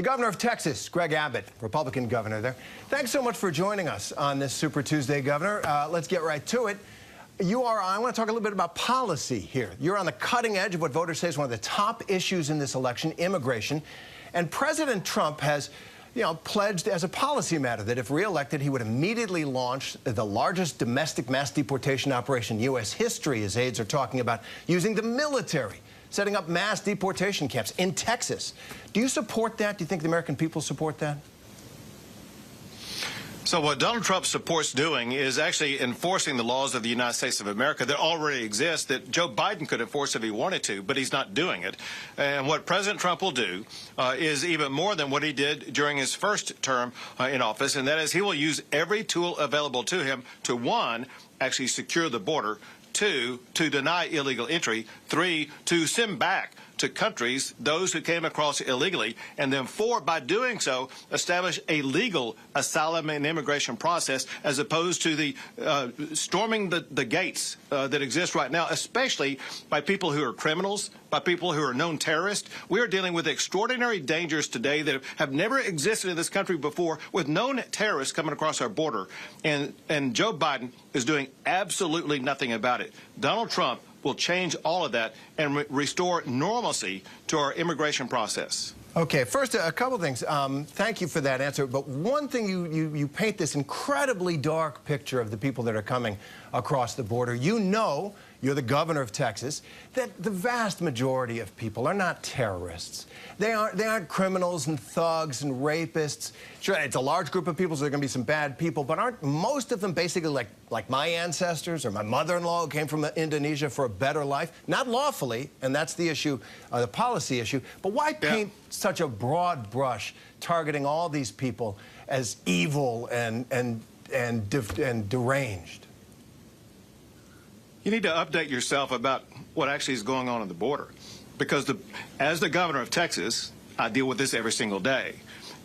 governor of Texas, Greg Abbott, Republican governor there. Thanks so much for joining us on this Super Tuesday, Governor. Let's get right to it. I want to talk a little bit about policy here. You're on the cutting edge of what voters say is one of the top issues in this election, immigration. And President Trump has, pledged as a policy matter that if reelected, he would immediately launch the largest domestic mass deportation operation in U.S. history. His aides are talking about using the military, setting up mass deportation camps in Texas. Do you support that? Do you think the American people support that? So what Donald Trump supports doing is actually enforcing the laws of the United States of America that already exist, that Joe Biden could enforce if he wanted to, but he's not doing it. And what President Trump will do is even more than what he did during his first term in office, and that is he will use every tool available to him to, one, actually secure the border, two, to deny illegal entry, three, to send back to countries those who came across illegally, and then four, by doing so, establish a legal asylum and immigration process as opposed to the storming the gates that exist right now, especially by people who are criminals, by people who are known terrorists. We are dealing with extraordinary dangers today that have never existed in this country before, with known terrorists coming across our border, and Joe Biden is doing absolutely nothing about it. Donald Trump will change all of that and restore normalcy to our immigration process. Okay, first, a couple things. Thank you for that answer. But one thing, you paint this incredibly dark picture of the people that are coming across the border. You know, you're the governor of Texas, that the vast majority of people are not terrorists. They aren't criminals and thugs and rapists. Sure, it's a large group of people, so there are going to be some bad people, but aren't most of them basically like my ancestors or my mother-in-law who came from Indonesia for a better life? Not lawfully, and that's the issue, the policy issue. But why paint such a broad brush targeting all these people as evil and deranged? You need to update yourself about what actually is going on the border, because as the governor of Texas, I deal with this every single day.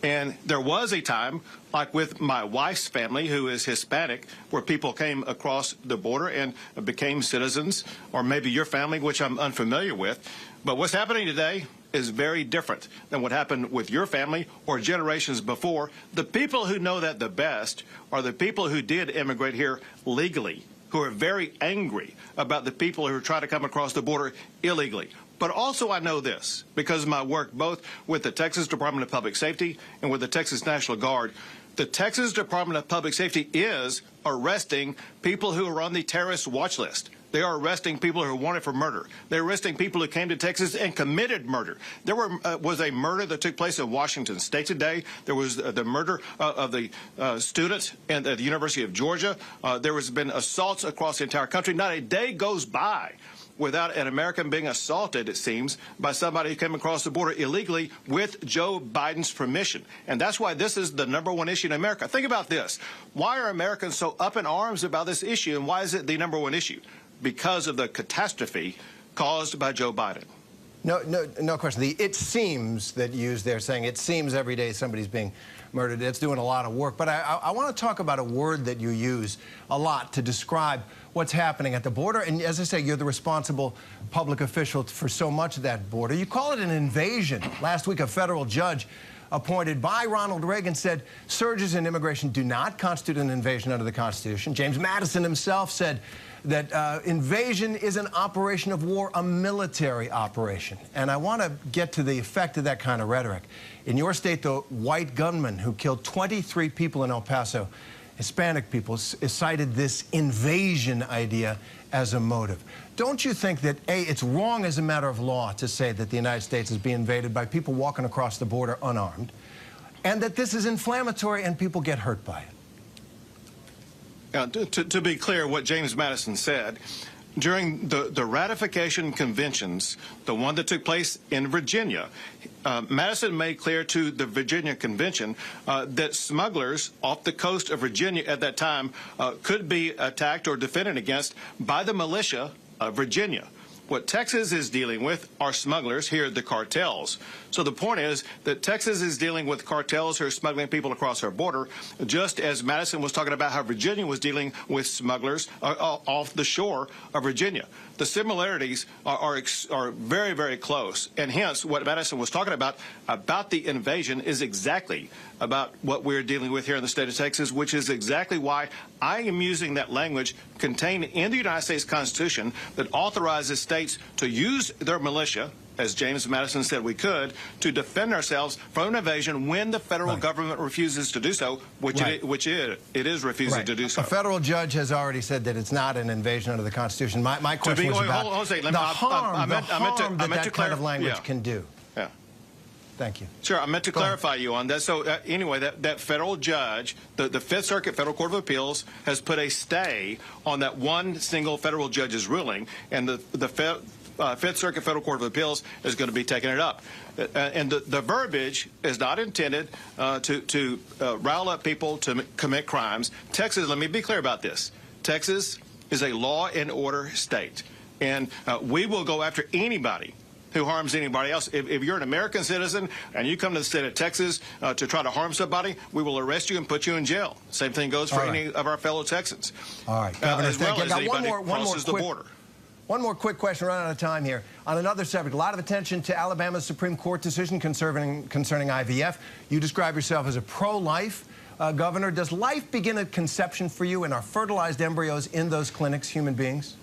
And there was a time, like with my wife's family, who is Hispanic, where people came across the border and became citizens, or maybe your family, which I'm unfamiliar with. But what's happening today is very different than what happened with your family or generations before. The people who know that the best are the people who did immigrate here legally, who are very angry about the people who are trying to come across the border illegally. But also I know this, because of my work both with the Texas Department of Public Safety and with the Texas National Guard. The Texas Department of Public Safety is arresting people who are on the terrorist watch list. They are arresting people who are wanted for murder. They're arresting people who came to Texas and committed murder. There was a murder that took place in Washington State today. There was the murder of the students at the University of Georgia. There has been assaults across the entire country. Not a day goes by without an American being assaulted, it seems, by somebody who came across the border illegally with Joe Biden's permission. And that's why this is the #1 issue in America. Think about this. Why are Americans so up in arms about this issue, and why is it the #1 issue? Because of the catastrophe caused by Joe Biden. No question. The "it seems" that you use there, saying it seems every day somebody's being murdered, it's doing a lot of work. But I want to talk about a word that you use a lot to describe what's happening at the border. And as I say, you're the responsible public official for so much of that border. You call it an invasion. Last week, a federal judge appointed by Ronald Reagan said surges in immigration do not constitute an invasion under the Constitution. James Madison himself said that invasion is an operation of war, a military operation. And I want to get to the effect of that kind of rhetoric. In your state, the white gunman who killed 23 people in El Paso, Hispanic people, cited this invasion idea as a motive. Don't you think that, A, it's wrong as a matter of law to say that the United States is being invaded by people walking across the border unarmed, and that this is inflammatory and people get hurt by it? To be clear, what James Madison said, during the ratification conventions, the one that took place in Virginia, Madison made clear to the Virginia Convention that smugglers off the coast of Virginia at that time could be attacked or defended against by the militia of Virginia. What Texas is dealing with are smugglers, here the cartels. So the point is that Texas is dealing with cartels who are smuggling people across our border, just as Madison was talking about how Virginia was dealing with smugglers off the shore of Virginia. The similarities are very, very close, and hence what Madison was talking about the invasion is exactly about what we're dealing with here in the state of Texas, which is exactly why I am using that language contained in the United States Constitution that authorizes states to use their militia, as James Madison said we could, to defend ourselves from an invasion when the federal government refuses to do so, which it is refusing to do so. A federal judge has already said that it's not an invasion under the Constitution. My question was about the harm that kind of language can do. Yeah. Thank you. Sure, I meant to clarify you on that. So anyway, that federal judge, the Fifth Circuit Federal Court of Appeals, has put a stay on that one single federal judge's ruling, and the Fifth Circuit Federal Court of Appeals is going to be taking it up. And the verbiage is not intended to rile up people to commit crimes. Texas, let me be clear about this. Texas is a law and order state, and we will go after anybody who harms anybody else. If you're an American citizen and you come to the state of Texas to try to harm somebody, we will arrest you and put you in jail. Same thing goes for any of our fellow Texans. All right, Governor, as well as anybody who crosses the border. One more quick question, running out of time here. On another subject, a lot of attention to Alabama's Supreme Court decision concerning IVF. You describe yourself as a pro-life governor. Does life begin at conception for you, and are fertilized embryos in those clinics human beings?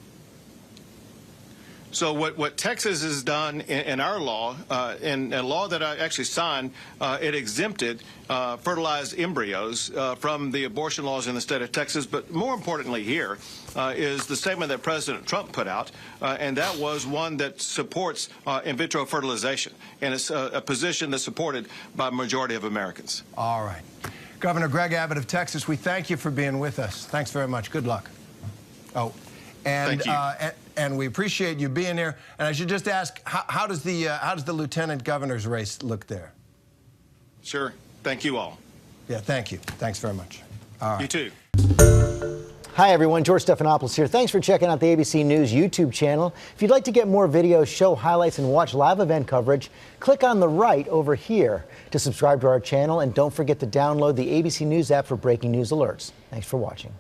So what Texas has done in our law, in a law that I actually signed, it exempted fertilized embryos from the abortion laws in the state of Texas. But more importantly here is the statement that President Trump put out, and that was one that supports in vitro fertilization. And it's a position that's supported by a majority of Americans. All right. Governor Greg Abbott of Texas, we thank you for being with us. Thanks very much. Good luck. Oh, and thank you. And we appreciate you being here. And I should just ask, how does the lieutenant governor's race look there? Sure. Thank you all. Yeah, thank you. Thanks very much. All right. You too. Hi, everyone. George Stephanopoulos here. Thanks for checking out the ABC News YouTube channel. If you'd like to get more videos, show highlights, and watch live event coverage, click on the right over here to subscribe to our channel. And don't forget to download the ABC News app for breaking news alerts. Thanks for watching.